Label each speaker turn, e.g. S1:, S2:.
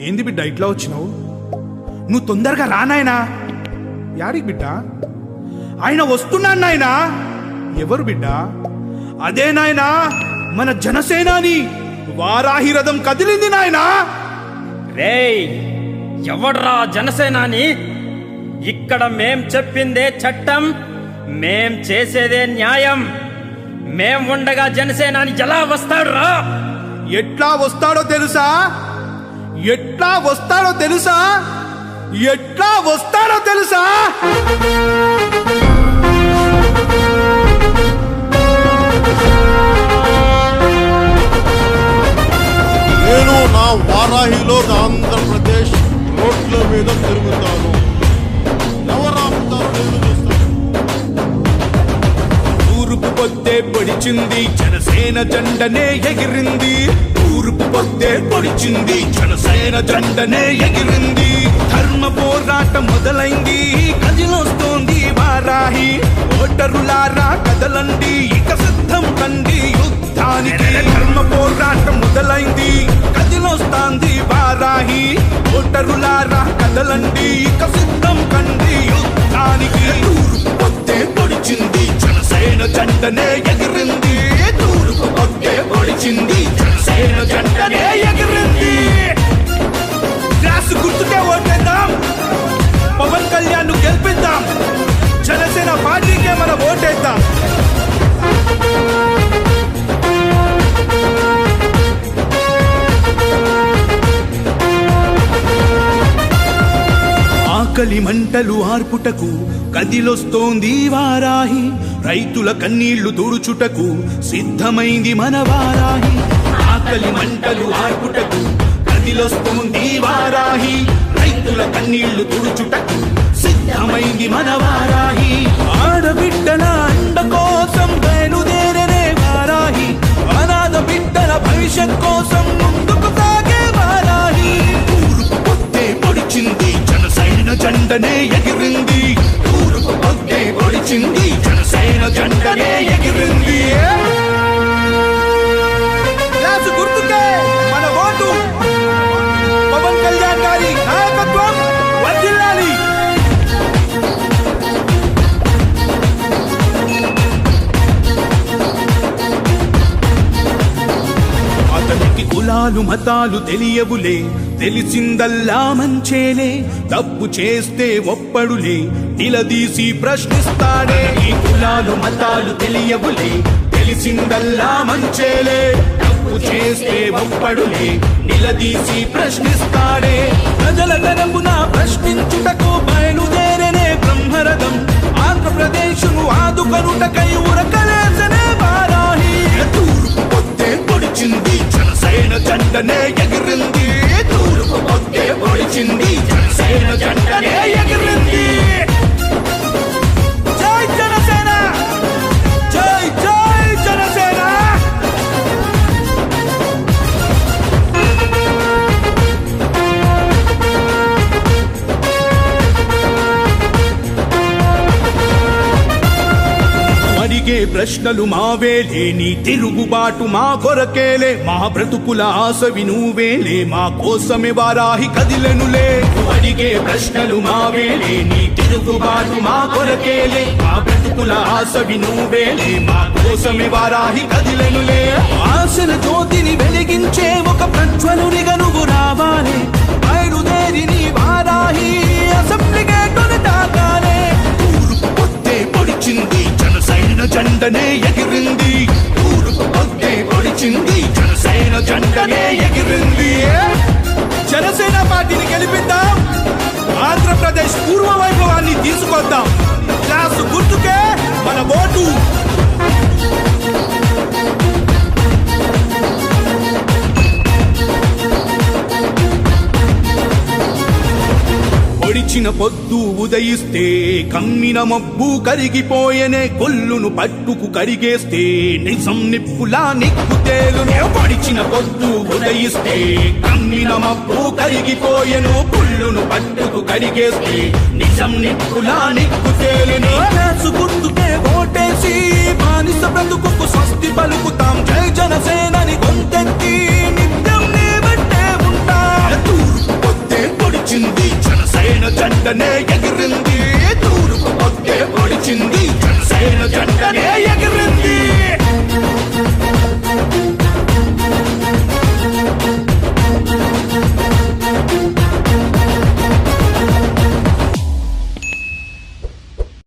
S1: ఏంది బిడ్డ ఇట్లా వచ్చినావు? నువ్వు తొందరగా రానాయనా. యాడికి బిడ్డ? ఆయన వస్తున్నాడు నాయనా. ఎవరు బిడ్డ? అదే నాయనా మన జనసేనాని వారాహి రథం కదిలింది నాయనా.
S2: రేయ్, ఎవడ్రా జనసేనాని? ఇక్కడ మేం చెప్పిందే చట్టం, మేం చేసేదే న్యాయం. మేం ఉండగా జనసేనాని ఎలా వస్తాడురా?
S1: ఎట్లా వస్తాడో తెలుసా? ఎట్లా వస్తాడో తెలుసా? ఎట్లా వస్తాడో తెలుసా?
S3: నేను నా వారాహిలో ఆంధ్రప్రదేశ్ రోడ్ల మీద తిరుగుతాను. ఎవరాపుతారో నేను చూస్తాను.
S1: తూర్పు పొద్దే పొడిచింది, జనసేన జెండనే ఎగిరింది. తూర్పు పొద్దే పొడిచింది, జనసేన జెండనే ఎగిరింది. ధర్మ పోరాటం మొదలైంది, కదిలొస్తోంది వారాహి. ఓటరులారా కదలండి, ఇక సిద్ధం కండి యుద్ధానికి. ధర్మ పోరాటం మొదలైంది, కదిలొస్తోంది వారాహి. ఓటరులారా కదలండి, ఇక సిద్ధం కండి యుద్ధానికి. తూర్పు పొద్దే పొడిచింది, జనసేన జెండనే ఎగిరింది. తూర్పు పొద్దే పొడిచింది, జనసేన జెండనే ఎగిరింది. గ్లాసు గుర్తుకే ఓటేద్దాం, పవన్ కళ్యాణ్ ను గెలిపిద్దాం. జనసేన పార్టీకే మనం ఓటేద్దాం. ఆకలి మంటలు ఆర్పుటకు కదిలొస్తోంది వారాహి. రైతుల కన్నీళ్లు తుడుచుటకు సిద్ధమైంది మన వారాహి. ఆకలి మంటలు ఆర్పుటకు కదిలొస్తోంది వారాహి. రైతుల కన్నీళ్లు తుడుచుటకు సిద్ధమైంది మన వారాహి. ఆడబిడ్డల అండ కోసం బయలుదేరే వారాహి. అనాథ బిడ్డల భవిష్యత్ కోసం ముందుకు సాగే వారాహి. తూర్పు పొద్దే పొడిచింది, జనసేన జెండనే ఎగిరింది. తూర్పు పొద్దే పొడిచింది, జనసేన జెండనే ఎగిరింది. గ్లాసు గుర్తుకే మన ఓటు. పవన్ కళ్యాణ్ గారి నాయకత్వం వర్ధిల్లాలి. అతనికి కులాలు మతాలు తెలియవులే, తెలిసిందల్లా మంచేలే. తప్పు చేస్తే ఒప్పడులే, నిలదీసి ప్రశ్నిస్తాడే. ఈ కులాలు మతాలు తెలియవులే, తెలిసిందల్లా మంచేలే. తప్పు చేస్తే ఒప్పడులే, నిలదీసి ప్రశ్నిస్తాడే. ప్రజల తరపున ప్రశ్నించుటకు బయలుదేరనే బ్రహ్మరథం. ఆంధ్రప్రదేశ్ను ఆదుకొనుటకై ఉరకలేసనే వారాహి. తూర్పు పొద్దే పొడిచింది, జనసేన జెండనే ఎగిరింది. తూర్పు పొద్దే పొడిచింది, జనసేన జెండనే ఎగిరింది. జై జనసేన, జై జై జనసేన. అడిగే ప్రశ్నలు మావేలే, నీ తిరుగుబాటు మా కొరకేలే. మా బ్రతుకుల ఆశవి నువ్వేలే, మా కోసమే వారాహి కదిలెనులే. అడిగే ప్రశ్నలు మావేలే, నీ తిరుగుబాటు మా కొరకేలే. మా బ్రతుకుల ఆశవి నువ్వేలే, మా కోసమే వారాహి కదిలెనులే. ఆశల జ్యోతిని వెలిగించే ఒక ప్రజ్వలునిగా నువ్వు రావాలే. బయలుదేరి నీ వారాహి అసెంబ్లీ గేటుని తాకాలే. తూర్పు పొద్దే పొడిచింది, జనసేన జెండనే ఎగిరింది. తూర్పు పొద్దే పొడిచింది, జనసేన జెండనే ఎగిరింది. జనసేన పార్టీని గెలిపిద్దాం, ఆంధ్రప్రదేశ్ పూర్వ వైభవాన్ని తీసుకొద్దాం. గ్లాసు గుర్తుకే మన ఓటు. పొడిచిన పొద్దు ఉదయిస్తే కమ్మిన మబ్బు కరిగిపోయనే. కొల్లును పట్టుకు కరిగేస్తే నిజం నిప్పులా నిక్కుతేలును. పొడిచిన పొద్దు ఉదయిస్తే కమ్మిన మబ్బు కరిగిపోయెను. కొల్లును పట్టుకు కరిగేస్తే నిజం నిప్పులా నిక్కుతేలును. గ్లాసు గుర్తుకే ఓటేసి బానిస బ్రతుకుకు స్వస్తి పలుకుతాం. జై జనసేనని గొంతెత్తి నిత్యం నీ బట్టే ఉంటాం. జెండనే ఎగిరింది, తూర్పు పొద్దే పొడిచింది, జనసేన జెండనే ఎగిరింది.